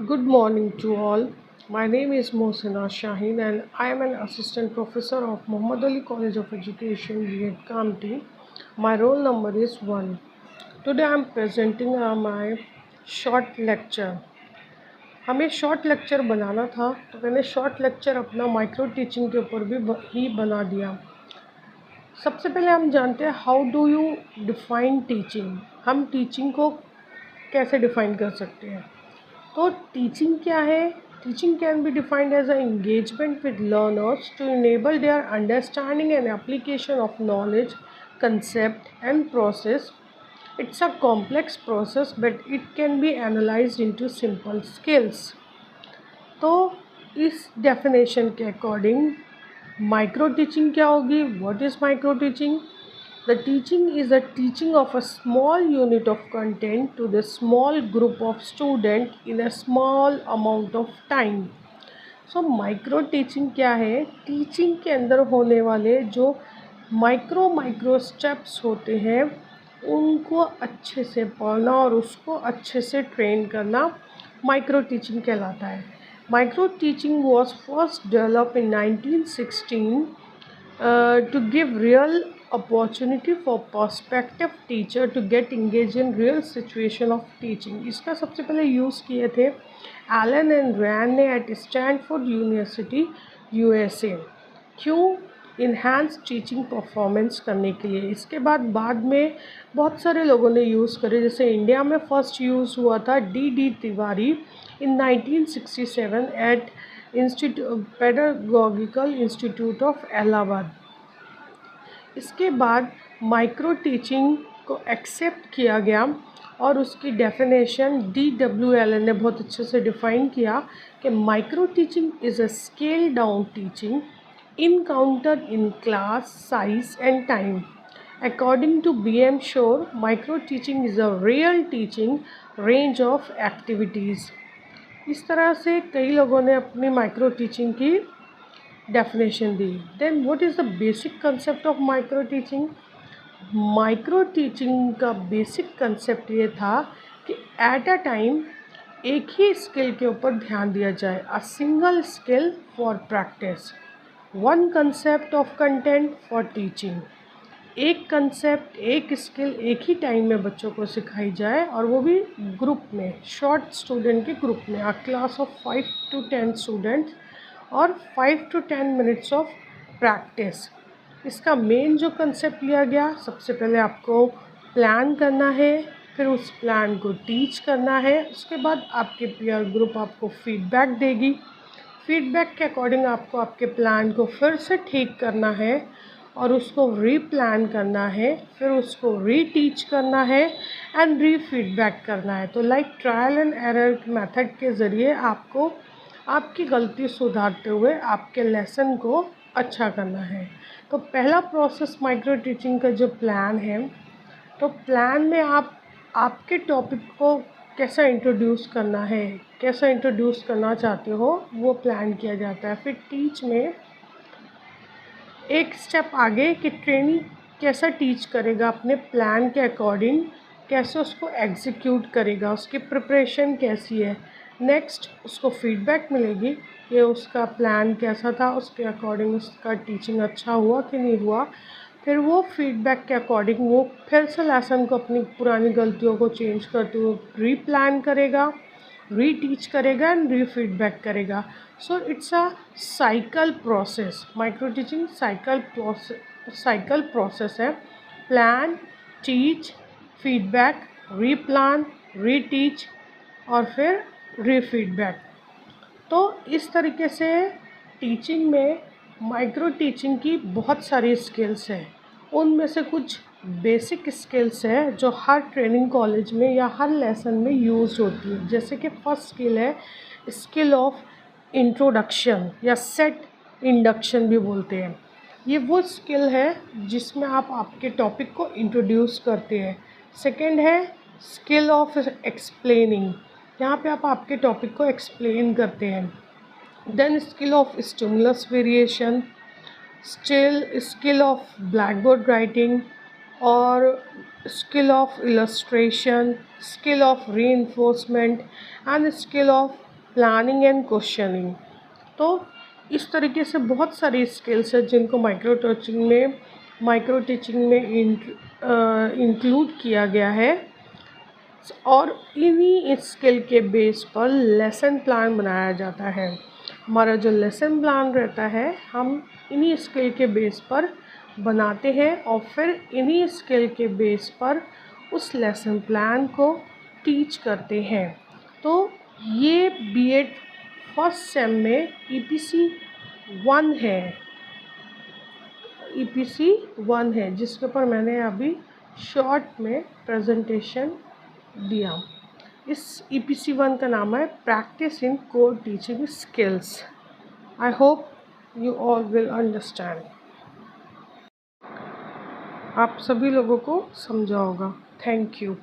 Good morning to all. My name is Mohsina Shaheen and I am an assistant professor of Muhammad Ali College of Education, B.Ed Kamti. My roll number is 1. Today I am presenting my short lecture. हमें short lecture बनाना था तो मैंने short lecture अपना micro teaching के ऊपर भी ही बना दिया। सबसे पहले हम जानते हैं how do you define teaching. हम टीचिंग को कैसे डिफ़ाइन कर सकते हैं। तो टीचिंग क्या है? Teaching can be defined as a engagement with learners to enable their understanding and application of knowledge, concept and process. It's a complex process but it can be analyzed into simple skills. तो इस definition के according micro teaching क्या होगी? What is micro teaching? The teaching is the teaching of a small unit of content to the small group of students in a small amount of time. So micro teaching क्या है? Teaching के अंदर होने वाले जो micro steps होते हैं उनको अच्छे से पढ़ना और उसको अच्छे से ट्रेन करना माइक्रो टीचिंग कहलाता है। Micro teaching was first develop in 1916 to give real opportunity for prospective teacher to get engaged in real situation of teaching. इसका सबसे पहले यूज़ किए थे एलन एंड रैन ने एट स्टैनफोर्ड यूनिवर्सिटी USA। क्यों? Enhance teaching performance करने के लिए। इसके बाद में बहुत सारे लोगों ने यूज़ करे, जैसे इंडिया में फर्स्ट यूज़ हुआ था D.D. Tiwari in 1967 at pedagogical institute of Allahabad. इसके बाद माइक्रो टीचिंग को एक्सेप्ट किया गया और उसकी डेफिनेशन D.W. एलन ने बहुत अच्छे से डिफ़ाइन किया कि micro teaching is a scale down teaching encountered in class size and time. According to B.M. Shore, micro teaching is a real teaching range of activities. इस तरह से कई लोगों ने अपनी माइक्रो टीचिंग की डेफिनेशन दी। Then what is the basic concept of micro teaching? Micro teaching का बेसिक कंसेप्ट ये था कि एट अ टाइम एक ही स्किल के ऊपर ध्यान दिया जाए, a single skill for practice, one concept of content for teaching. एक कंसेप्ट, एक स्किल एक ही टाइम में बच्चों को सिखाई जाए और वो भी ग्रुप में, शॉर्ट स्टूडेंट के ग्रुप में, अ क्लास ऑफ 5 to 10 स्टूडेंट्स और 5 to 10 मिनट्स ऑफ प्रैक्टिस। इसका मेन जो कंसेप्ट लिया गया, सबसे पहले आपको प्लान करना है, फिर उस प्लान को टीच करना है। उसके बाद आपके पीयर ग्रुप आपको फीडबैक देगी। फीडबैक के अकॉर्डिंग आपको आपके प्लान को फिर से ठीक करना है और उसको रीप्लान करना है, फिर उसको रीटीच करना है एंड फीडबैक करना है। तो like trial and error method के ज़रिए आपको आपकी गलती सुधारते हुए आपके लेसन को अच्छा करना है। तो पहला प्रोसेस माइक्रो टीचिंग का जो प्लान है, तो प्लान में आप आपके टॉपिक को कैसा इंट्रोड्यूस करना है, कैसा इंट्रोड्यूस करना चाहते हो, वो प्लान किया जाता है। फिर टीच में एक स्टेप आगे कि ट्रेनी कैसा टीच करेगा, अपने प्लान के अकॉर्डिंग कैसे उसको एग्जीक्यूट करेगा, उसकी प्रिपरेशन कैसी है। नेक्स्ट उसको फीडबैक मिलेगी कि उसका प्लान कैसा था, उसके अकॉर्डिंग उसका टीचिंग अच्छा हुआ कि नहीं हुआ। फिर वो फीडबैक के अकॉर्डिंग वो फिर से लेसन को अपनी पुरानी गलतियों को चेंज करते हुए रीप्लान करेगा, रीटीच करेगा एंड फीडबैक करेगा। So it's a cycle process. Micro teaching cycle process है। प्लान, टीच, फीडबैक, रीप्लान, रीटीच और फिर फीडबैक। तो इस तरीके से टीचिंग में माइक्रो टीचिंग की बहुत सारी स्किल्स हैं। उनमें से कुछ बेसिक स्किल्स है जो हर ट्रेनिंग कॉलेज में या हर लेसन में यूज़ होती है। जैसे कि फर्स्ट स्किल है स्किल ऑफ इंट्रोडक्शन या सेट इंडक्शन भी बोलते हैं। ये वो स्किल है जिसमें आप आपके टॉपिक को इंट्रोड्यूस करते हैं। सेकंड है स्किल ऑफ एक्सप्लेनिंग, यहाँ पे आप आपके टॉपिक को एक्सप्लेन करते हैं। Then skill of stimulus variation, skill of black board writing और skill of illustration, skill of reinforcement and skill of planning and questioning. तो इस तरीके से बहुत सारी स्किल्स हैं जिनको माइक्रो टीचिंग में इंक्लूड किया गया है, और इन्हीं स्किल के बेस पर लेसन प्लान बनाया जाता है। हमारा जो लेसन प्लान रहता है हम इन्हीं स्किल के बेस पर बनाते हैं और फिर इन्हीं स्किल के बेस पर उस लेसन प्लान को टीच करते हैं। तो ये बीएड फर्स्ट सेम में ईपीसी 1 है, ईपीसी 1 है, जिसके ऊपर मैंने अभी शॉर्ट में प्रेजेंटेशन दिया। इस ईपीसी 1 का नाम है practice in core teaching skills. I hope you all will understand. आप सभी लोगों को समझा होगा। Thank you.